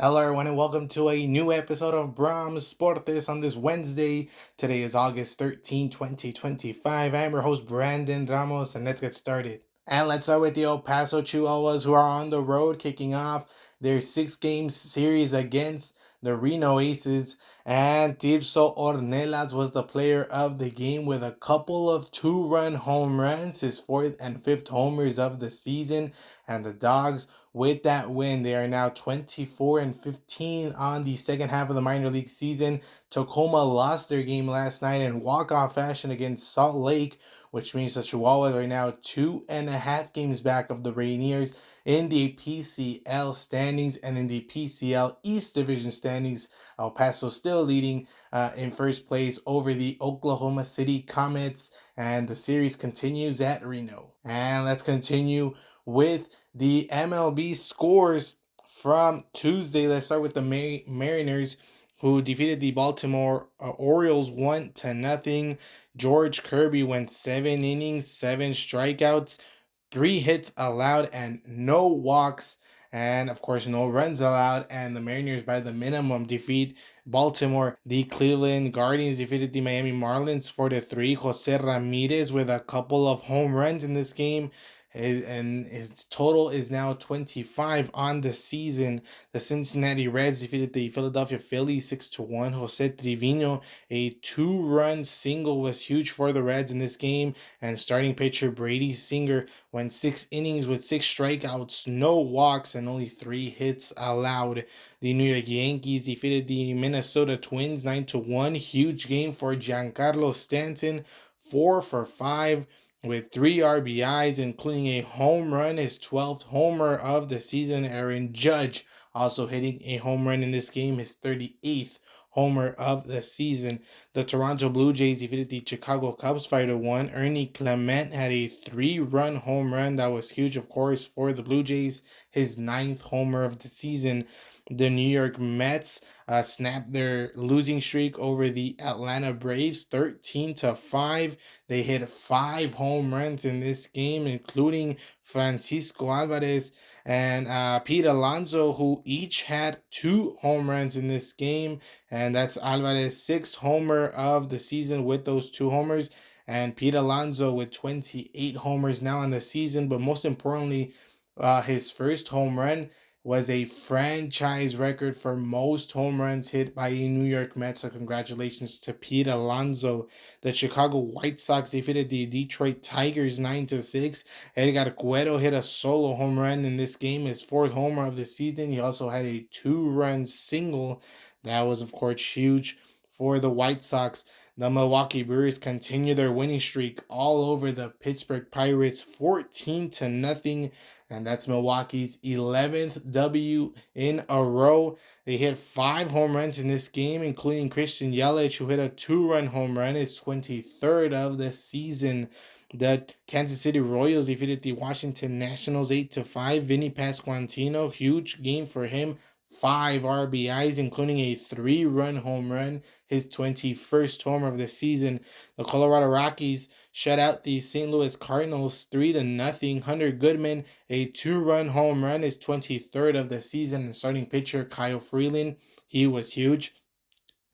Hello, everyone, and welcome to a new episode of Bram Sportes on this Wednesday. Today is August 13, 2025. I'm your host, Brandon Ramos, and let's get started. And let's start with the El Paso Chihuahuas, who are on the road kicking off their six-game series against the Reno Aces. And Tirso Ornelas was the player of the game with a couple of two-run home runs, his fourth and fifth homers of the season. And the Dogs, with that win, they are now 24-15 on the second half of the minor league season. Tacoma lost their game last night in walk-off fashion against Salt Lake, which means the Chihuahuas are now 2.5 games back of the Rainiers in the PCL standings. And in the PCL East Division standings, El Paso still leading in first place over the Oklahoma City Comets, and the series continues at Reno. And let's continue with the MLB scores from Tuesday. Let's start with the Mariners, who defeated the Baltimore Orioles 1-0. George Kirby went 7 innings, 7 strikeouts, 3 hits allowed, and no walks. And of course, no runs allowed. And the Mariners, by the minimum, defeat Baltimore. The Cleveland Guardians defeated the Miami Marlins 4-3. Jose Ramirez with a couple of home runs in this game. And his total is now 25 on the season. The Cincinnati Reds defeated the Philadelphia Phillies 6-1. Jose Trevino, a two-run single, was huge for the Reds in this game. And starting pitcher Brady Singer went 6 innings with 6 strikeouts, no walks, and only 3 hits allowed. The New York Yankees defeated the Minnesota Twins 9-1. Huge game for Giancarlo Stanton, 4 for 5 with 3 RBIs, including a home run, his 12th homer of the season. Aaron Judge also hitting a home run in this game, his 38th homer of the season. The Toronto Blue Jays defeated the Chicago Cubs 5-1. Ernie Clement had a 3-run home run that was huge, of course, for the Blue Jays, his 9th homer of the season. The New York Mets snapped their losing streak over the Atlanta Braves 13-5. They hit 5 home runs in this game, including Francisco Alvarez and Pete Alonso, who each had 2 home runs in this game. And that's Alvarez's 6th homer of the season with those 2 homers. And Pete Alonso with 28 homers now on the season. But most importantly, his first home run was a franchise record for most home runs hit by a New York Mets. So congratulations to Pete Alonso. The Chicago White Sox defeated the Detroit Tigers 9-6. Edgar Cuero hit a solo home run in this game, his 4th homer of the season. He also had a 2-run single. That was, of course, huge for the White Sox. The Milwaukee Brewers continue their winning streak all over the Pittsburgh Pirates 14-0, and that's Milwaukee's 11th W in a row. They hit 5 home runs in this game, including Christian Yelich, who hit a 2-run home run, his 23rd of the season. The Kansas City Royals defeated the Washington Nationals 8-5. Vinny Pasquantino, huge game for him. 5 RBIs, including a 3-run home run, his 21st homer of the season. The Colorado Rockies shut out the St. Louis Cardinals 3-0. Hunter Goodman, a 2-run home run, his 23rd of the season. And starting pitcher Kyle Freeland, he was huge.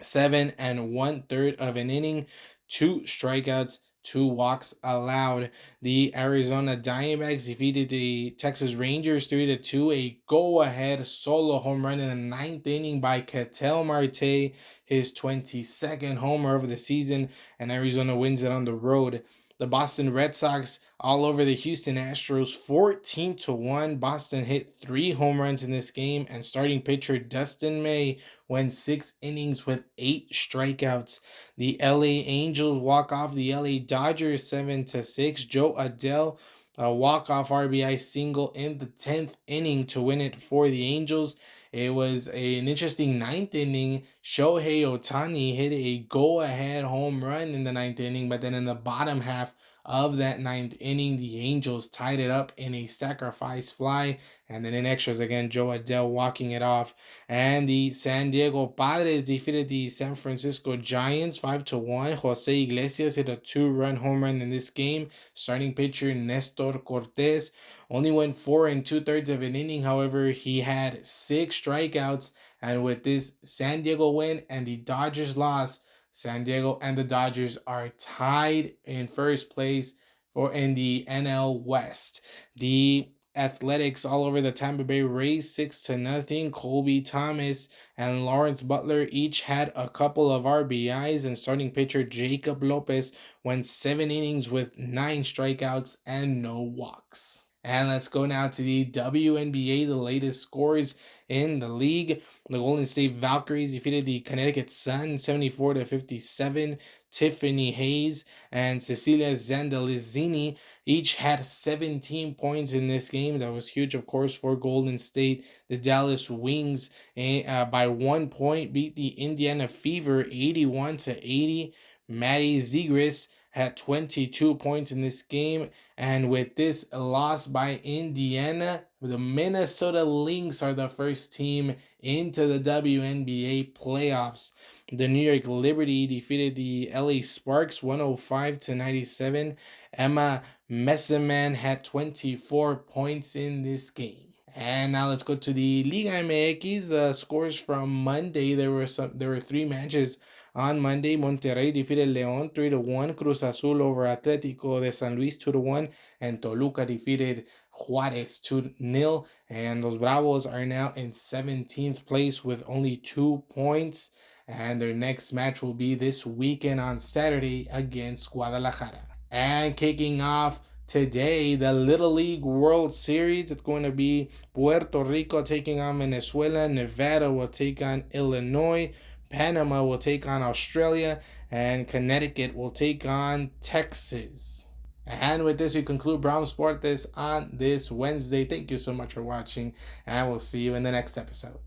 7 1/3 of an inning, 2 strikeouts, 2 walks allowed. The Arizona Diamondbacks defeated the Texas Rangers 3-2. A go-ahead solo home run in the 9th inning by Ketel Marte, his 22nd homer of the season, and Arizona wins it on the road. The Boston Red Sox all over the Houston Astros 14-1. Boston hit 3 home runs in this game, and starting pitcher Dustin May went 6 innings with 8 strikeouts. The LA Angels walk off the LA Dodgers 7-6. Joe Adele, a walk-off RBI single in the 10th inning to win it for the Angels. It was an interesting 9th inning. Shohei Ohtani hit a go-ahead home run in the 9th inning, but then in the bottom half of that ninth inning, the Angels tied it up in a sacrifice fly, and then in extras again, Joe Adele walking it off. And the San Diego Padres defeated the San Francisco Giants 5-1. Jose Iglesias hit a 2-run home run in this game. Starting pitcher Nestor Cortes only went 4 2/3 of an inning. However, he had 6 strikeouts. And with this San Diego win and the Dodgers loss, San Diego and the Dodgers are tied in first place for in the NL West. The Athletics all over the Tampa Bay Rays 6-0. Colby Thomas and Lawrence Butler each had a couple of RBIs, and starting pitcher Jacob Lopez went 7 innings with 9 strikeouts and no walks. And let's go now to the WNBA, the latest scores in the league. The Golden State Valkyries defeated the Connecticut Sun 74-57. Tiffany Hayes and Cecilia Zandalizzini each had 17 points in this game. That was huge, of course, for Golden State. The Dallas Wings by 1 point beat the Indiana Fever 81-80. Maddie Zegras had 22 points in this game. And with this loss by Indiana, the Minnesota Lynx are the first team into the WNBA playoffs. The New York Liberty defeated the LA Sparks 105-97. Emma Messiman had 24 points in this game. And now let's go to the Liga MX scores from Monday. There were 3 matches on Monday. Monterrey defeated León 3-1. Cruz Azul over Atlético de San Luis 2-1. And Toluca defeated Juárez 2-0. And los Bravos are now in 17th place with only 2 points. And their next match will be this weekend on Saturday against Guadalajara. And kicking off today, the Little League World Series. It's going to be Puerto Rico taking on Venezuela. Nevada will take on Illinois. Panama will take on Australia. And Connecticut will take on Texas. And with this, we conclude Bram Sportes on this Wednesday. Thank you so much for watching, and we'll see you in the next episode.